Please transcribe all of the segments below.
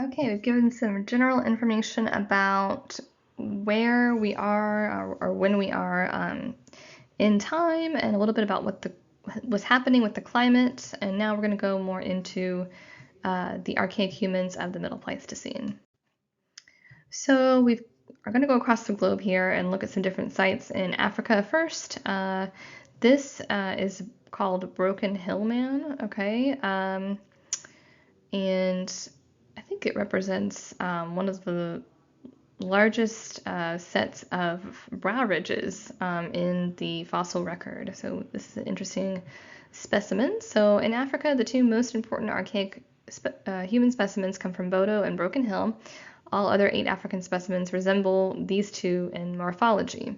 Okay, we've given some general information about where we are or when we are in time, and a little bit about what was happening with the climate. And now we're going to go more into the archaic humans of the Middle Pleistocene. So we are going to go across the globe here and look at some different sites in Africa first. This is called Broken Hill Man, okay? And I think it represents one of the largest sets of brow ridges in the fossil record. So this is an interesting specimen. So in Africa, the two most important archaic human specimens come from Bodo and Broken Hill. All other 8 African specimens resemble these two in morphology.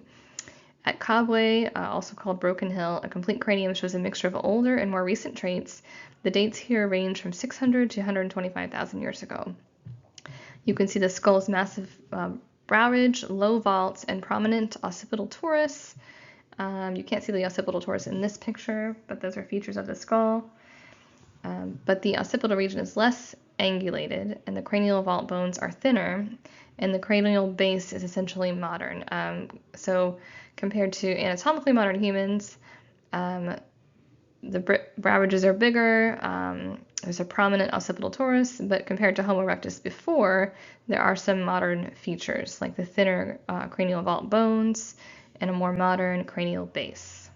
At Kabwe, also called Broken Hill, a complete cranium shows a mixture of older and more recent traits. The dates here range from 600 to 125,000 years ago. You can see the skull's massive brow ridge, low vaults, and prominent occipital torus. You can't see the occipital torus in this picture, but those are features of the skull. But the occipital region is less angulated, and the cranial vault bones are thinner, and the cranial base is essentially modern. So compared to anatomically modern humans, the brow ridges are bigger, there's a prominent occipital torus, but compared to Homo erectus before, there are some modern features, like the thinner cranial vault bones and a more modern cranial base.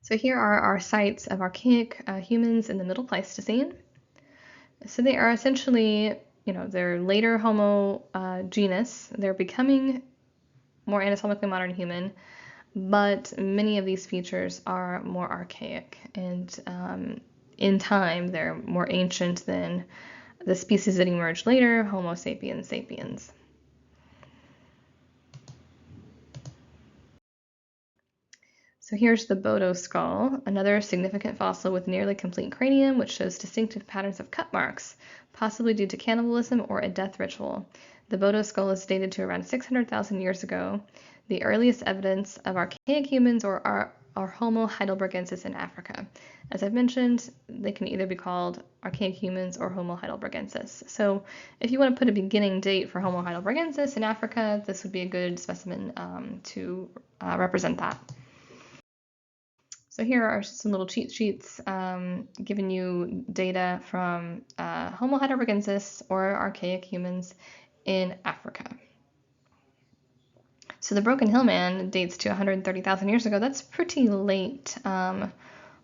So here are our sites of archaic humans in the Middle Pleistocene. So they are essentially, they're later Homo genus. They're becoming more anatomically modern human, but many of these features are more archaic, and in time they're more ancient than the species that emerged later, Homo sapiens sapiens. So here's the Bodo skull, another significant fossil with nearly complete cranium, which shows distinctive patterns of cut marks, possibly due to cannibalism or a death ritual. The Bodo skull is dated to around 600,000 years ago. The earliest evidence of archaic humans are Homo heidelbergensis in Africa. As I've mentioned, they can either be called archaic humans or Homo heidelbergensis. So if you want to put a beginning date for Homo heidelbergensis in Africa, this would be a good specimen to represent that. So here are some little cheat sheets giving you data from Homo heidelbergensis or archaic humans in Africa. So the Broken Hill Man dates to 130,000 years ago. That's pretty late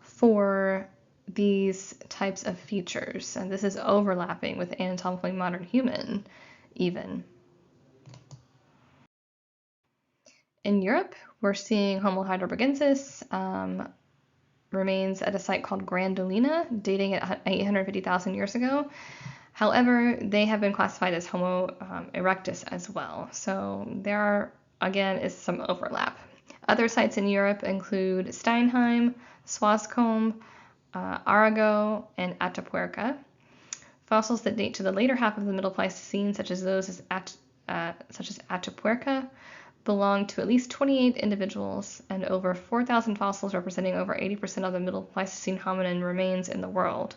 for these types of features. And this is overlapping with anatomically modern human even. In Europe, we're seeing Homo heidelbergensis remains at a site called Grandolina, dating at 850,000 years ago. However, they have been classified as Homo erectus as well. So there are, again, is some overlap. Other sites in Europe include Steinheim, Swascombe, Arago, and Atapuerca. Fossils that date to the later half of the Middle Pleistocene, such as Atapuerca, belong to at least 28 individuals and over 4,000 fossils representing over 80% of the Middle Pleistocene hominin remains in the world.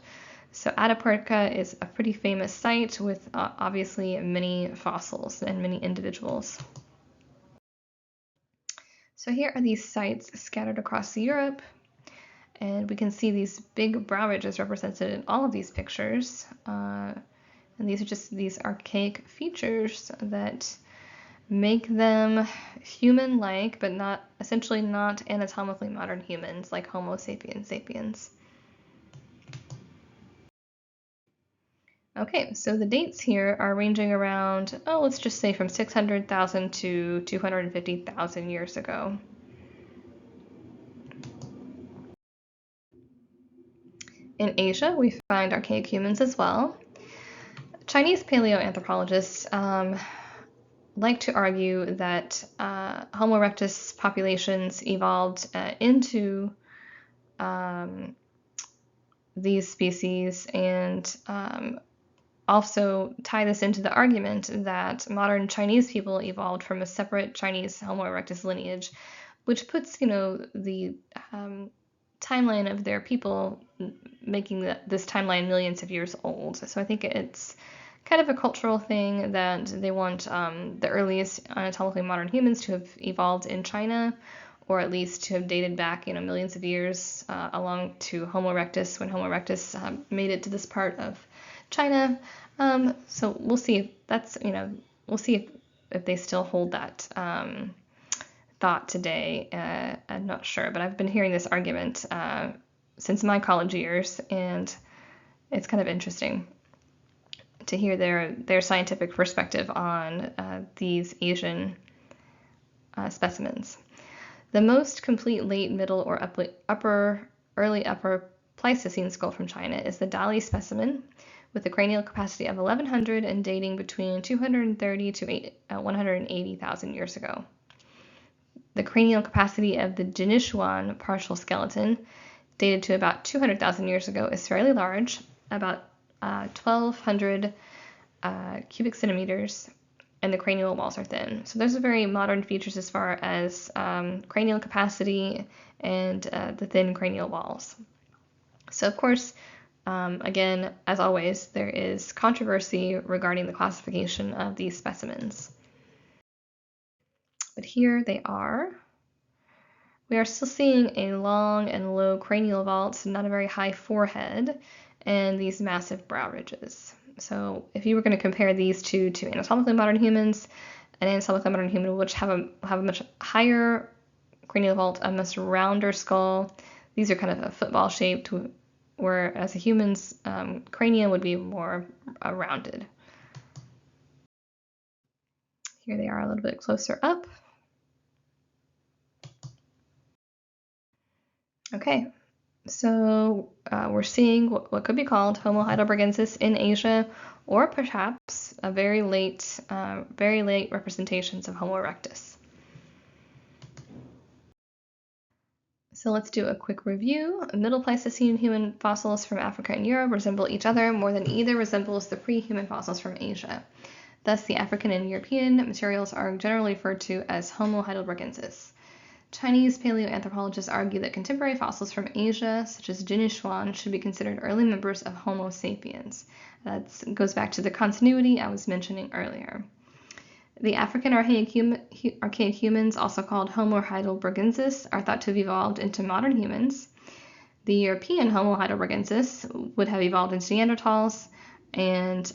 So Atapuerca is a pretty famous site with obviously many fossils and many individuals. So here are these sites scattered across Europe, and we can see these big brow ridges represented in all of these pictures. And these are just these archaic features that make them human-like, but essentially not anatomically modern humans like Homo sapiens sapiens. Okay, so the dates here are ranging around, let's just say from 600,000 to 250,000 years ago. In Asia, we find archaic humans as well. Chinese paleoanthropologists like to argue that Homo erectus populations evolved into these species, and also tie this into the argument that modern Chinese people evolved from a separate Chinese Homo erectus lineage, which puts, the timeline of their people, making this timeline millions of years old. So I think it's kind of a cultural thing that they want the earliest anatomically modern humans to have evolved in China, or at least to have dated back, millions of years along to Homo erectus, when Homo erectus made it to this part of China. So we'll see if that's, we'll see if they still hold that thought today. I'm not sure, but I've been hearing this argument since my college years, and it's kind of interesting to hear their scientific perspective on these Asian specimens. The most complete late, middle, or early upper Pleistocene skull from China is the Dali specimen, with a cranial capacity of 1100 and dating between 230 to 180,000 years ago. The cranial capacity of the Jinishuan partial skeleton, dated to about 200,000 years ago, is fairly large, about 1,200 cubic centimeters, and the cranial walls are thin. So those are very modern features as far as cranial capacity and the thin cranial walls. So of course, again, as always, there is controversy regarding the classification of these specimens. But here they are. We are still seeing a long and low cranial vault, not a very high forehead, and these massive brow ridges. So if you were going to compare these two to anatomically modern humans, an anatomically modern human which have a much higher cranial vault, a much rounder skull. These are kind of a football shaped, whereas a human's cranium would be more rounded. Here they are a little bit closer up. Okay, so we're seeing what could be called Homo heidelbergensis in Asia, or perhaps a very late representations of Homo erectus. So let's do a quick review. Middle Pleistocene human fossils from Africa and Europe resemble each other more than either resembles the pre-human fossils from Asia. Thus, the African and European materials are generally referred to as Homo heidelbergensis. Chinese paleoanthropologists argue that contemporary fossils from Asia, such as Jinishuan, should be considered early members of Homo sapiens. That goes back to the continuity I was mentioning earlier. The African archaic humans, also called Homo heidelbergensis, are thought to have evolved into modern humans. The European Homo heidelbergensis would have evolved into Neanderthals, and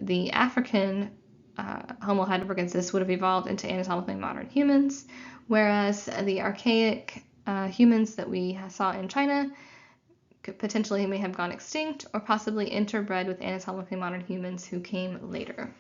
the African Homo heidelbergensis would have evolved into anatomically modern humans, whereas the archaic humans that we saw in China potentially may have gone extinct or possibly interbred with anatomically modern humans who came later.